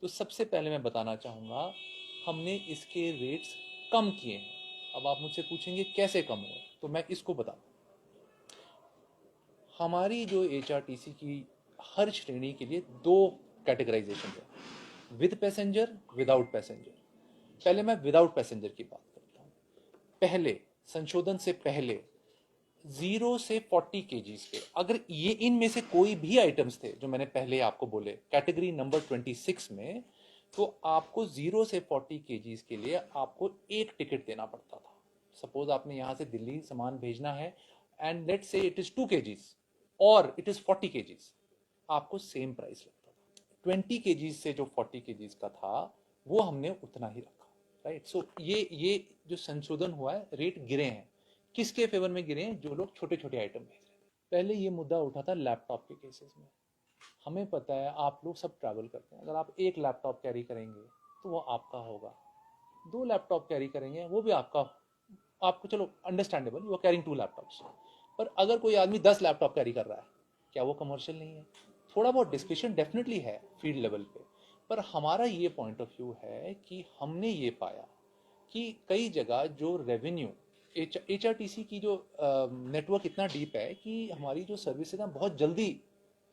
तो सबसे पहले मैं बताना चाहूँगा, हमने इसके रेट्स कम किए हैं। अब आप मुझसे पूछेंगे कैसे कम हुए, तो मैं इसको बता, हमारी जो एचआरटीसी की हर श्रेणी के लिए दो कैटेगराइजेशन है, विद पैसेंजर, विदाउट पैसेंजर। पहले मैं विदाउट पैसेंजर की बात करता हूँ। पहले संशोधन से पहले 0 से 40 kgs के, अगर ये इनमें से कोई भी आइटम्स थे जो मैंने पहले आपको बोले कैटेगरी नंबर 26 में, तो आपको 0 से 40 kgs के लिए आपको एक टिकट देना पड़ता था। सपोज आपने यहां से दिल्ली सामान भेजना है एंड लेट से इट इज 2 kgs और इट इज 40 kgs, आपको सेम प्राइस लगता था। 20 kgs से जो 40 kgs का था वो हमने उतना ही रखा, राइट। सो ये जो संशोधन हुआ है, रेट गिरे हैं। किसके फेवर में गिरे हैं? जो लोग छोटे छोटे आइटम भेज रहे हैं। पहले ये मुद्दा उठा था लैपटॉप के केसेस में। हमें पता है आप लोग सब ट्रैवल करते हैं, अगर आप एक लैपटॉप कैरी करेंगे तो वो आपका होगा, दो लैपटॉप कैरी करेंगे वो भी आपका, आपको चलो understandable, you are carrying 2 laptops. पर अगर कोई आदमी 10 लैपटॉप कैरी कर रहा है, क्या वो कमर्शियल नहीं है? थोड़ा बहुत डिस्कशन डेफिनेटली है फील्ड लेवल पे, पर हमारा ये पॉइंट ऑफ व्यू है कि हमने ये पाया कि कई जगह जो revenue, H R T C की जो नेटवर्क इतना डीप है कि हमारी जो सर्विस है ना बहुत जल्दी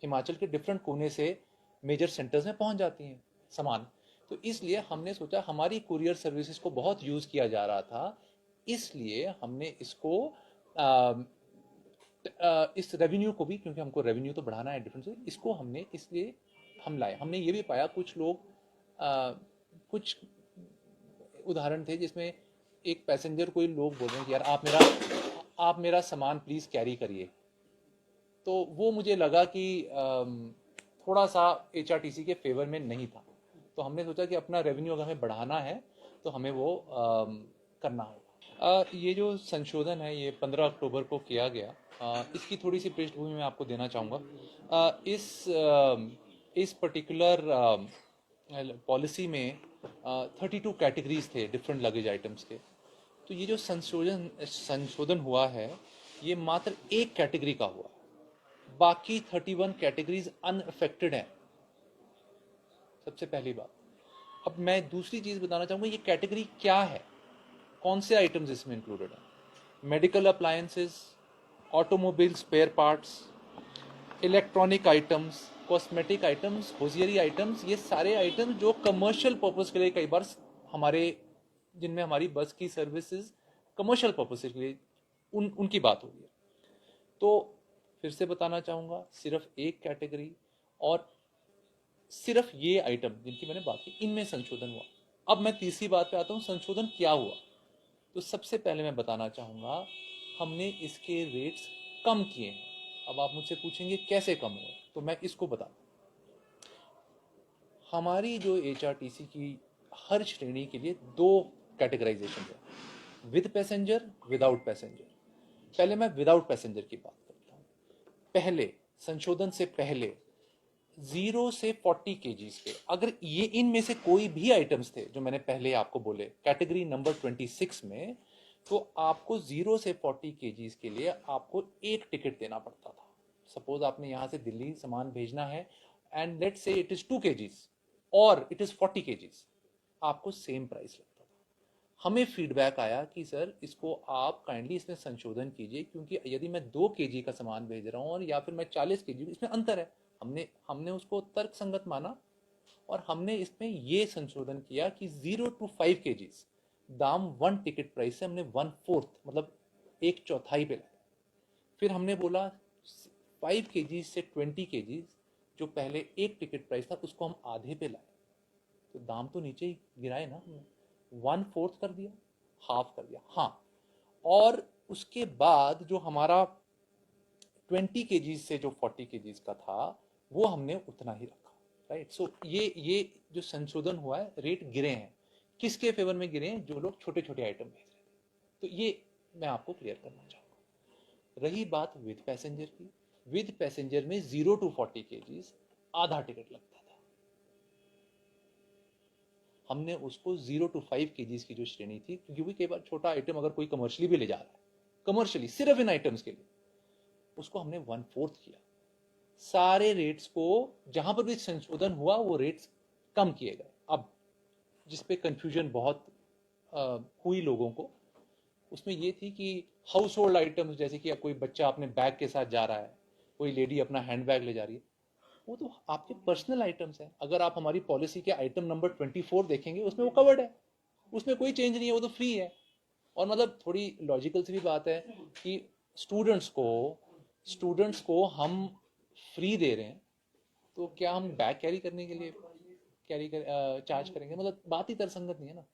हिमाचल के डिफरेंट कोने से मेजर सेंटर्स में पहुंच जाती हैं सामान। तो इसलिए हमने सोचा, हमारी कुरियर सर्विसेज को बहुत यूज़ किया जा रहा था, इसलिए हमने इसको इस रेवेन्यू को भी, क्योंकि हमको रेवेन्यू तो बढ़ाना है डिफरेंट से, इसको हमने इसलिए हम लाए। हमने ये भी पाया कुछ लोग, कुछ उदाहरण थे जिसमें एक पैसेंजर, कोई लोग बोल रहे हैं कि यार आप मेरा सामान प्लीज़ कैरी करिए। तो वो मुझे लगा कि थोड़ा सा एच के फेवर में नहीं था। तो हमने सोचा कि अपना रेवेन्यू अगर हमें बढ़ाना है तो हमें वो करना होगा। ये जो संशोधन है ये 15 अक्टूबर को किया गया। इसकी थोड़ी सी पृष्ठभूमि मैं आपको देना चाहूँगा। इस पर्टिकुलर पॉलिसी में 32 कैटेगरीज थे डिफरेंट लगेज आइटम्स के। तो ये जो संशोधन हुआ है ये मात्र एक कैटेगरी का हुआ, बाकी 31 कैटेगरीज अनअफेक्टेड हैं। सबसे पहली बात। अब मैं दूसरी चीज बताना चाहूंगा, ये कैटेगरी क्या है, कौन से आइटम्स इसमें इंक्लूडेड हैं? Medical appliances, automobile spare parts, electronic items, cosmetic items, hosiery items, ये सारे आइटम्स जो कमर्शियल पर्पज के लिए कई बार हमारे, जिनमें हमारी बस की सर्विसेज कमर्शियल पर्पज के लिए उनकी बात हो रही है। तो फिर से बताना चाहूंगा, सिर्फ एक कैटेगरी और सिर्फ ये आइटम जिनकी मैंने बात की, इनमें संशोधन हुआ। अब मैं तीसरी बात पे आता हूं, संशोधन क्या हुआ। तो सबसे पहले मैं बताना चाहूंगा, हमने इसके रेट्स कम किए हैं। अब आप मुझसे पूछेंगे कैसे कम हुए, तो मैं इसको बता, हमारी जो एचआरटीसी की हर श्रेणी के लिए दो कैटेगराइजेशन है, विद पैसेंजर, विदाउट पैसेंजर। पहले मैं विदाउट पैसेंजर की बात करता हूँ। पहले संशोधन से पहले 0 से 40 kgs के, अगर ये इनमें से कोई भी आइटम्स थे जो मैंने पहले आपको बोले कैटेगरी नंबर 26 में, तो आपको 0 से 40 kgs के लिए आपको एक टिकट देना पड़ता था। सपोज आपने यहां से दिल्ली सामान भेजना है एंड लेट से इट इज 2 kgs और इट इज 40 kgs, आपको सेम प्राइस लगता था। हमें फीडबैक आया कि सर इसको आप काइंडली इसमें संशोधन कीजिए, क्योंकि यदि मैं 2 kg का सामान भेज रहा हूँ और या फिर मैं 40 kg, इसमें अंतर है। हमने उसको तर्क संगत माना और हमने इसमें ये संशोधन किया कि 0 to 5 kgs दाम 1 टिकट प्राइस से हमने 1/4 मतलब एक चौथाई पे लाया। फिर हमने बोला 5 kgs से 20 kgs जो पहले एक टिकट प्राइस था उसको हम आधे पे लाए। तो दाम तो नीचे ही गिराए ना हमने, 1/4 कर दिया, हाफ कर दिया। हाँ, और उसके बाद जो हमारा 20 kgs से जो 40 kgs का था वो हमने उतना ही रखा, राइट। सो ये जो संशोधन हुआ है, रेट गिरे हैं। किसके फेवर में गिरे हैं? जो लोग छोटे छोटे आइटम भेज रहे थे। तो ये मैं आपको क्लियर करना चाहूंगा। रही बात विद पैसेंजर की, विद पैसेंजर में 0 to 40 kgs आधा टिकट लगता था। हमने उसको 0 to 5 kgs की जो श्रेणी थी, क्योंकि कई बार छोटा आइटम अगर कोई कमर्शियली भी ले जा रहा है, कमर्शियली सिर्फ इन आइटम्स के लिए, उसको हमने 1/4 किया। सारे रेट्स को, जहां पर भी संशोधन हुआ वो रेट्स कम किए गए। अब जिस पे कंफ्यूजन बहुत हुई लोगों को, उसमें ये थी कि हाउस होल्ड आइटम्स, जैसे कि कोई बच्चा अपने बैग के साथ जा रहा है, कोई लेडी अपना हैंड बैग ले जा रही है, वो तो आपके पर्सनल आइटम्स हैं। अगर आप हमारी पॉलिसी के आइटम नंबर 24 देखेंगे, उसमें वो कवर्ड है, उसमें कोई चेंज नहीं है, वो तो फ्री है। और मतलब थोड़ी लॉजिकल सी भी बात है कि स्टूडेंट्स को हम फ्री दे रहे हैं, तो क्या हम बैग कैरी करने के लिए चार्ज करेंगे? मतलब बात ही तर्कसंगत नहीं है ना।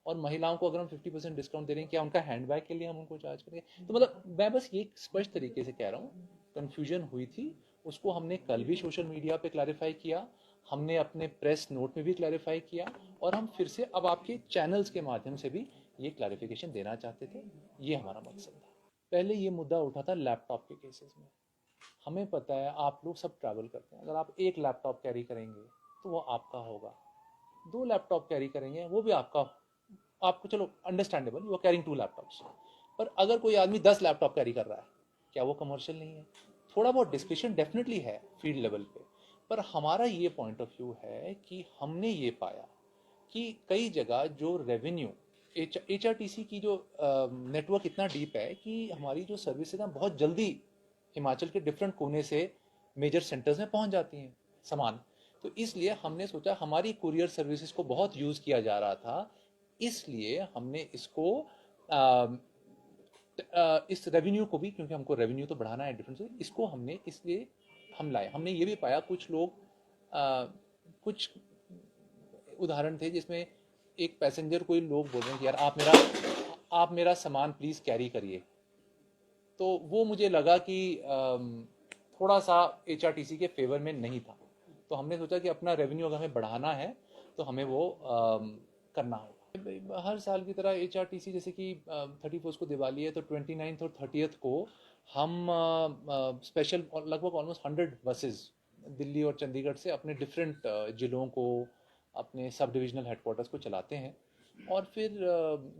और महिलाओं को अगर हम 50% डिस्काउंट दे रहे हैं, क्या उनका हैंडबैग के लिए हम उनको चार्ज करेंगे? तो मतलब मैं बस ये स्पष्ट तरीके से कह रहा हूँ, कन्फ्यूजन हुई थी, उसको हमने कल भी सोशल मीडिया पे क्लैरिफाई किया, हमने अपने प्रेस नोट में भी क्लैरिफाई किया, और हम फिर से अब आपके चैनल्स के माध्यम से भी ये क्लैरिफिकेशन देना चाहते थे। ये हमारा मकसद था। पहले ये मुद्दा उठा था लैपटॉप के केसेस में। हमें पता है आप लोग सब ट्रैवल करते हैं, अगर आप एक लैपटॉप कैरी करेंगे तो वो आपका होगा, दो लैपटॉप कैरी करेंगे वो भी आपका, आपको चलो understandable, you are carrying two laptops. पर अगर कोई आदमी 10 लैपटॉप कैरी कर रहा है, क्या वो कमर्शियल नहीं है? थोड़ा बहुत डिस्कशन डेफिनेटली है फील्ड लेवल पे, पर हमारा ये पॉइंट ऑफ व्यू है कि हमने ये पाया कि कई जगह जो रेवेन्यू, HRTC की जो नेटवर्क इतना डीप है कि हमारी जो सर्विसेज ना बहुत जल्दी हिमाचल के डिफरेंट कोने से मेजर सेंटर्स में पहुंच जाती हैं सामान। तो इसलिए हमने सोचा, हमारी कुरियर सर्विसेज को बहुत यूज़ किया जा रहा था, इसलिए हमने इसको इस रेवेन्यू को भी, क्योंकि हमको रेवेन्यू तो बढ़ाना है डिफरेंट से, इसको हमने इसलिए हम लाए। हमने ये भी पाया कुछ लोग कुछ उदाहरण थे जिसमें एक पैसेंजर, कोई लोग बोल रहे हैं कि यार आप मेरा सामान प्लीज़ कैरी करिए। तो वो मुझे लगा कि थोड़ा सा HRTC के फेवर में नहीं था। तो हमने सोचा कि अपना रेवेन्यू अगर हमें बढ़ाना है तो हमें वो करना होगा। हर साल की तरह HRTC, जैसे कि 31 को दिवाली है, तो 29 और 30 को हम स्पेशल लगभग ऑलमोस्ट 100 बसेस दिल्ली और चंडीगढ़ से अपने डिफरेंट जिलों को, अपने सब डिविजनल हेडक्वार्टर्स को चलाते हैं। और फिर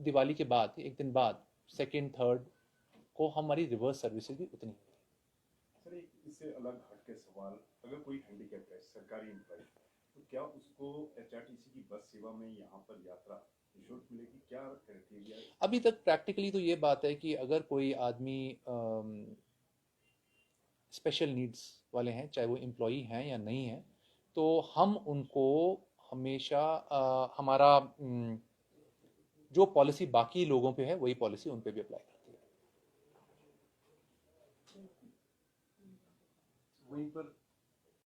दिवाली के बाद एक दिन बाद, सेकेंड थर्ड को हमारी रिवर्स सर्विसेज भी उतनी होती है। सर, एक इससे अलग हट के सवाल, अगर कोई हैंडीकैप है, सरकारी एम्प्लॉय, तो क्या उसको HRTC की बस सेवा में यहाँ पर यात्रा निःशुल्क मिलेगी? क्या क्राइटेरिया? अभी तक प्रैक्टिकली तो ये बात है कि अगर कोई आदमी स्पेशल नीड्स वाले हैं, चाहे वो एम्प्लॉई हैं या नहीं हैं, तो हम उनको हमेशा हमारा जो पॉलिसी बाकी लोगों पे है वही पॉलिसी उन पे भी अप्लाई करती है। वहीं पर